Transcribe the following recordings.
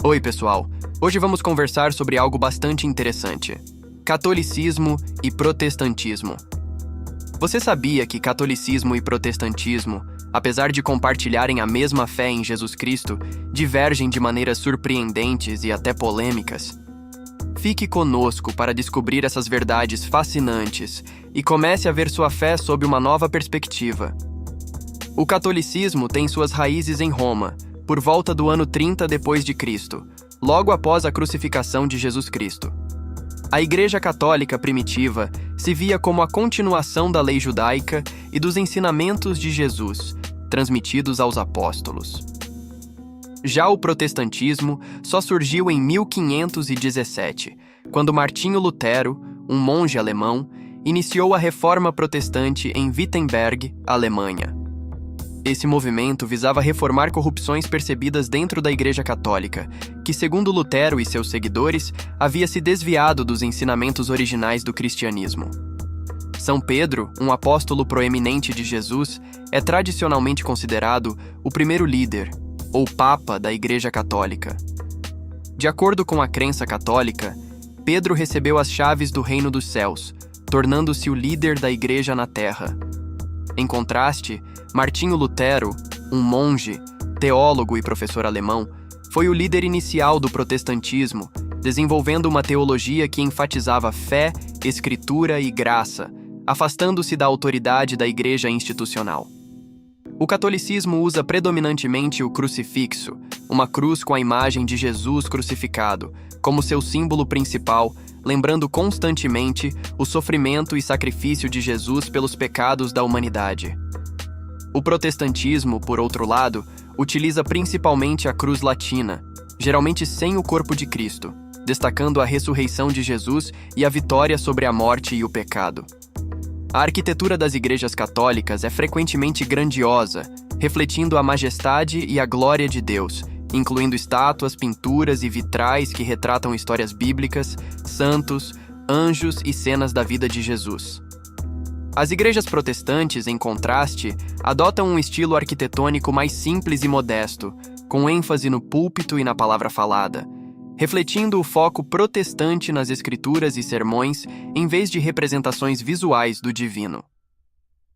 Oi, pessoal! Hoje vamos conversar sobre algo bastante interessante: catolicismo e protestantismo. Você sabia que catolicismo e protestantismo, apesar de compartilharem a mesma fé em Jesus Cristo, divergem de maneiras surpreendentes e até polêmicas? Fique conosco para descobrir essas verdades fascinantes e comece a ver sua fé sob uma nova perspectiva. O catolicismo tem suas raízes em Roma, por volta do ano 30 depois de Cristo, logo após a crucificação de Jesus Cristo. A Igreja Católica primitiva se via como a continuação da lei judaica e dos ensinamentos de Jesus, transmitidos aos apóstolos. Já o protestantismo só surgiu em 1517, quando Martinho Lutero, um monge alemão, iniciou a reforma protestante em Wittenberg, Alemanha. Esse movimento visava reformar corrupções percebidas dentro da Igreja Católica, que, segundo Lutero e seus seguidores, havia se desviado dos ensinamentos originais do cristianismo. São Pedro, um apóstolo proeminente de Jesus, é tradicionalmente considerado o primeiro líder, ou Papa, da Igreja Católica. De acordo com a crença católica, Pedro recebeu as chaves do reino dos céus, tornando-se o líder da Igreja na Terra. Em contraste, Martinho Lutero, um monge, teólogo e professor alemão, foi o líder inicial do protestantismo, desenvolvendo uma teologia que enfatizava fé, escritura e graça, afastando-se da autoridade da Igreja institucional. O catolicismo usa predominantemente o crucifixo, uma cruz com a imagem de Jesus crucificado, como seu símbolo principal, lembrando constantemente o sofrimento e sacrifício de Jesus pelos pecados da humanidade. O protestantismo, por outro lado, utiliza principalmente a cruz latina, geralmente sem o corpo de Cristo, destacando a ressurreição de Jesus e a vitória sobre a morte e o pecado. A arquitetura das igrejas católicas é frequentemente grandiosa, refletindo a majestade e a glória de Deus, incluindo estátuas, pinturas e vitrais que retratam histórias bíblicas, santos, anjos e cenas da vida de Jesus. As igrejas protestantes, em contraste, adotam um estilo arquitetônico mais simples e modesto, com ênfase no púlpito e na palavra falada, refletindo o foco protestante nas escrituras e sermões em vez de representações visuais do divino.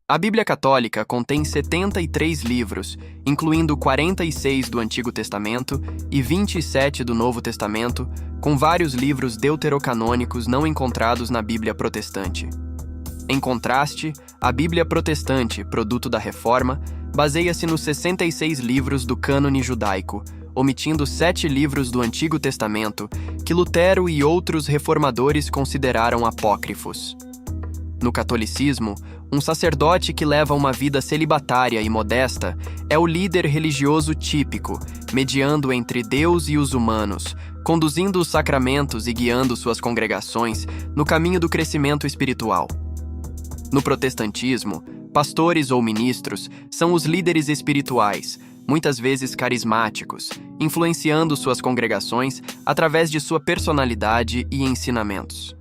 A Bíblia Católica contém 73 livros, incluindo 46 do Antigo Testamento e 27 do Novo Testamento, com vários livros deuterocanônicos não encontrados na Bíblia Protestante. Em contraste, a Bíblia Protestante, produto da Reforma, baseia-se nos 66 livros do cânone judaico, omitindo 7 livros do Antigo Testamento que Lutero e outros reformadores consideraram apócrifos. No catolicismo, um sacerdote que leva uma vida celibatária e modesta é o líder religioso típico, mediando entre Deus e os humanos, conduzindo os sacramentos e guiando suas congregações no caminho do crescimento espiritual. No protestantismo, pastores ou ministros são os líderes espirituais, muitas vezes carismáticos, influenciando suas congregações através de sua personalidade e ensinamentos.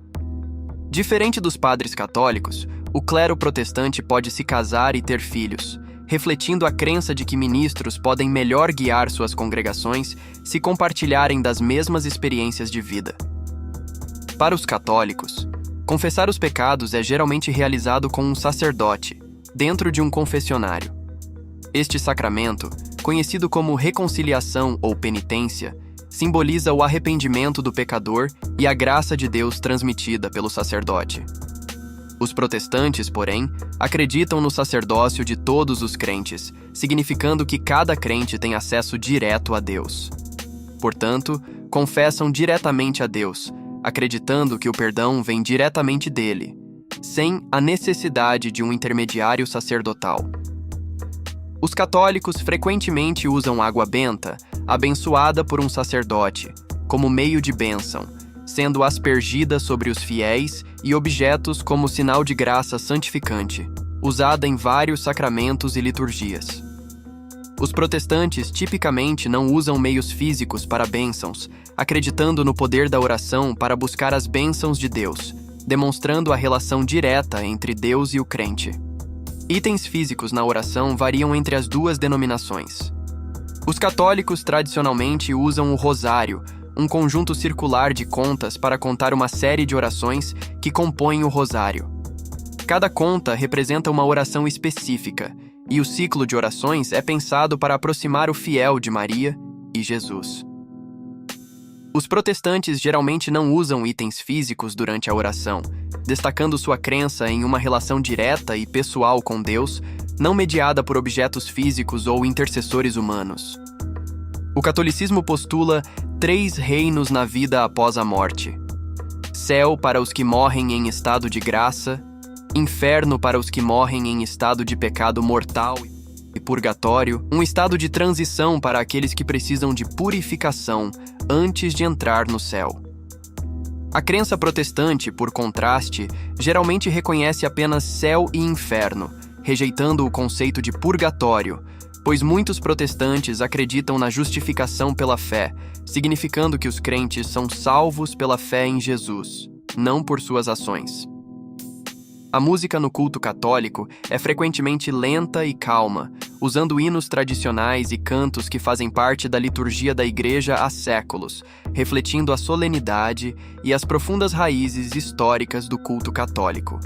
Diferente dos padres católicos, o clero protestante pode se casar e ter filhos, refletindo a crença de que ministros podem melhor guiar suas congregações se compartilharem das mesmas experiências de vida. Para os católicos, confessar os pecados é geralmente realizado com um sacerdote, dentro de um confessionário. Este sacramento, conhecido como reconciliação ou penitência, simboliza o arrependimento do pecador e a graça de Deus transmitida pelo sacerdote. Os protestantes, porém, acreditam no sacerdócio de todos os crentes, significando que cada crente tem acesso direto a Deus. Portanto, confessam diretamente a Deus, acreditando que o perdão vem diretamente dele, sem a necessidade de um intermediário sacerdotal. Os católicos frequentemente usam água benta, abençoada por um sacerdote, como meio de bênção, sendo aspergida sobre os fiéis e objetos como sinal de graça santificante, usada em vários sacramentos e liturgias. Os protestantes tipicamente não usam meios físicos para bênçãos, acreditando no poder da oração para buscar as bênçãos de Deus, demonstrando a relação direta entre Deus e o crente. Itens físicos na oração variam entre as duas denominações. Os católicos tradicionalmente usam o rosário, um conjunto circular de contas para contar uma série de orações que compõem o rosário. Cada conta representa uma oração específica, e o ciclo de orações é pensado para aproximar o fiel de Maria e Jesus. Os protestantes geralmente não usam itens físicos durante a oração, destacando sua crença em uma relação direta e pessoal com Deus, não mediada por objetos físicos ou intercessores humanos. O catolicismo postula 3 reinos na vida após a morte: céu para os que morrem em estado de graça, inferno para os que morrem em estado de pecado mortal e purgatório, um estado de transição para aqueles que precisam de purificação antes de entrar no céu. A crença protestante, por contraste, geralmente reconhece apenas céu e inferno, rejeitando o conceito de purgatório, pois muitos protestantes acreditam na justificação pela fé, significando que os crentes são salvos pela fé em Jesus, não por suas ações. A música no culto católico é frequentemente lenta e calma, usando hinos tradicionais e cantos que fazem parte da liturgia da Igreja há séculos, refletindo a solenidade e as profundas raízes históricas do culto católico.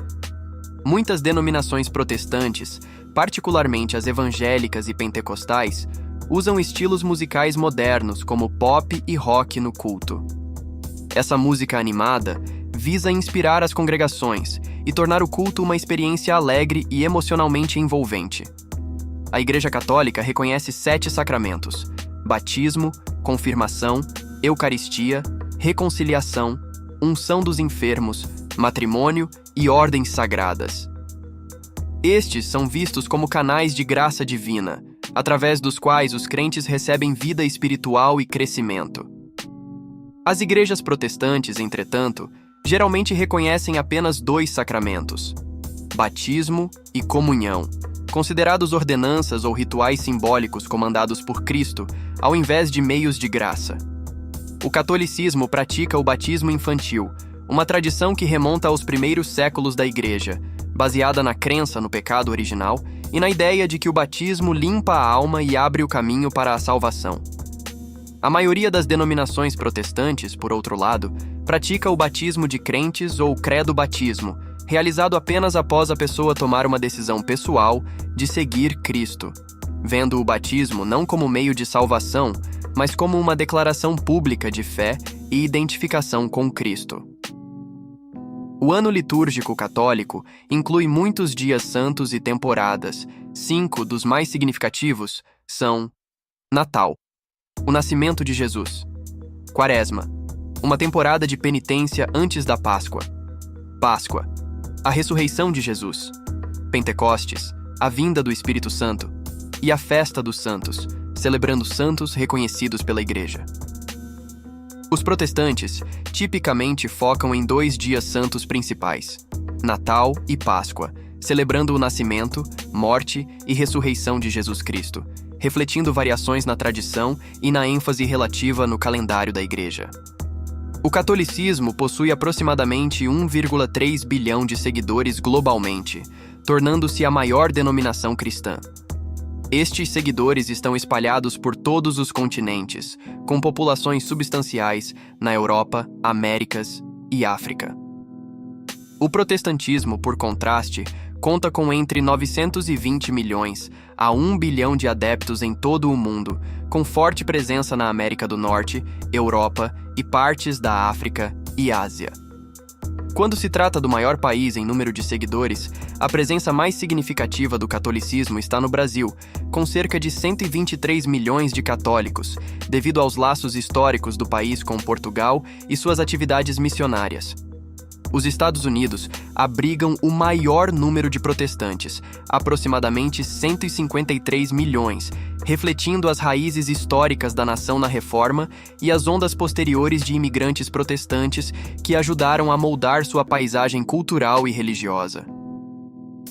Muitas denominações protestantes, particularmente as evangélicas e pentecostais, usam estilos musicais modernos como pop e rock no culto. Essa música animada visa inspirar as congregações e tornar o culto uma experiência alegre e emocionalmente envolvente. A Igreja Católica reconhece 7 sacramentos: batismo, confirmação, eucaristia, reconciliação, unção dos enfermos, matrimônio e ordens sagradas. Estes são vistos como canais de graça divina, através dos quais os crentes recebem vida espiritual e crescimento. As igrejas protestantes, entretanto, geralmente reconhecem apenas 2 sacramentos: batismo e comunhão, considerados ordenanças ou rituais simbólicos comandados por Cristo, ao invés de meios de graça. O catolicismo pratica o batismo infantil, uma tradição que remonta aos primeiros séculos da Igreja, baseada na crença no pecado original e na ideia de que o batismo limpa a alma e abre o caminho para a salvação. A maioria das denominações protestantes, por outro lado, pratica o batismo de crentes ou credo-batismo, realizado apenas após a pessoa tomar uma decisão pessoal de seguir Cristo, vendo o batismo não como meio de salvação, mas como uma declaração pública de fé e identificação com Cristo. O ano litúrgico católico inclui muitos dias santos e temporadas. 5 dos mais significativos são: Natal, o nascimento de Jesus; Quaresma, uma temporada de penitência antes da Páscoa; Páscoa, a ressurreição de Jesus; Pentecostes, a vinda do Espírito Santo; e a Festa dos Santos, celebrando santos reconhecidos pela Igreja. Os protestantes tipicamente focam em 2 dias santos principais: Natal e Páscoa, celebrando o nascimento, morte e ressurreição de Jesus Cristo, refletindo variações na tradição e na ênfase relativa no calendário da Igreja. O catolicismo possui aproximadamente 1,3 bilhão de seguidores globalmente, tornando-se a maior denominação cristã. Estes seguidores estão espalhados por todos os continentes, com populações substanciais na Europa, Américas e África. O protestantismo, por contraste, conta com entre 920 milhões a 1 bilhão de adeptos em todo o mundo, com forte presença na América do Norte, Europa e partes da África e Ásia. Quando se trata do maior país em número de seguidores, a presença mais significativa do catolicismo está no Brasil, com cerca de 123 milhões de católicos, devido aos laços históricos do país com Portugal e suas atividades missionárias. Os Estados Unidos abrigam o maior número de protestantes, aproximadamente 153 milhões, refletindo as raízes históricas da nação na Reforma e as ondas posteriores de imigrantes protestantes que ajudaram a moldar sua paisagem cultural e religiosa.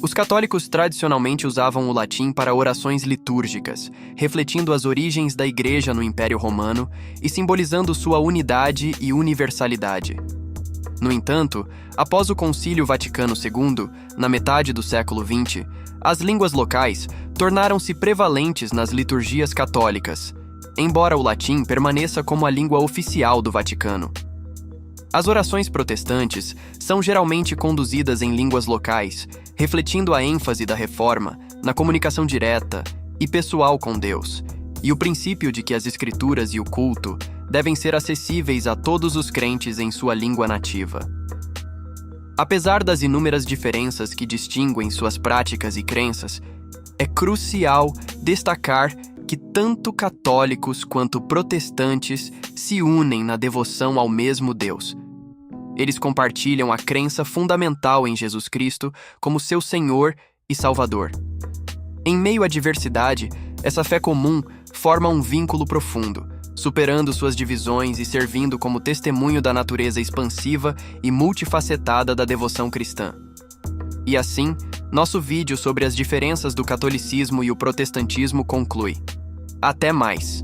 Os católicos tradicionalmente usavam o latim para orações litúrgicas, refletindo as origens da Igreja no Império Romano e simbolizando sua unidade e universalidade. No entanto, após o Concílio Vaticano II, na metade do século XX, as línguas locais tornaram-se prevalentes nas liturgias católicas, embora o latim permaneça como a língua oficial do Vaticano. As orações protestantes são geralmente conduzidas em línguas locais, refletindo a ênfase da Reforma na comunicação direta e pessoal com Deus, e o princípio de que as Escrituras e o culto devem ser acessíveis a todos os crentes em sua língua nativa. Apesar das inúmeras diferenças que distinguem suas práticas e crenças, é crucial destacar que tanto católicos quanto protestantes se unem na devoção ao mesmo Deus. Eles compartilham a crença fundamental em Jesus Cristo como seu Senhor e Salvador. Em meio à diversidade, essa fé comum forma um vínculo profundo, superando suas divisões e servindo como testemunho da natureza expansiva e multifacetada da devoção cristã. E assim, nosso vídeo sobre as diferenças do catolicismo e o protestantismo conclui. Até mais!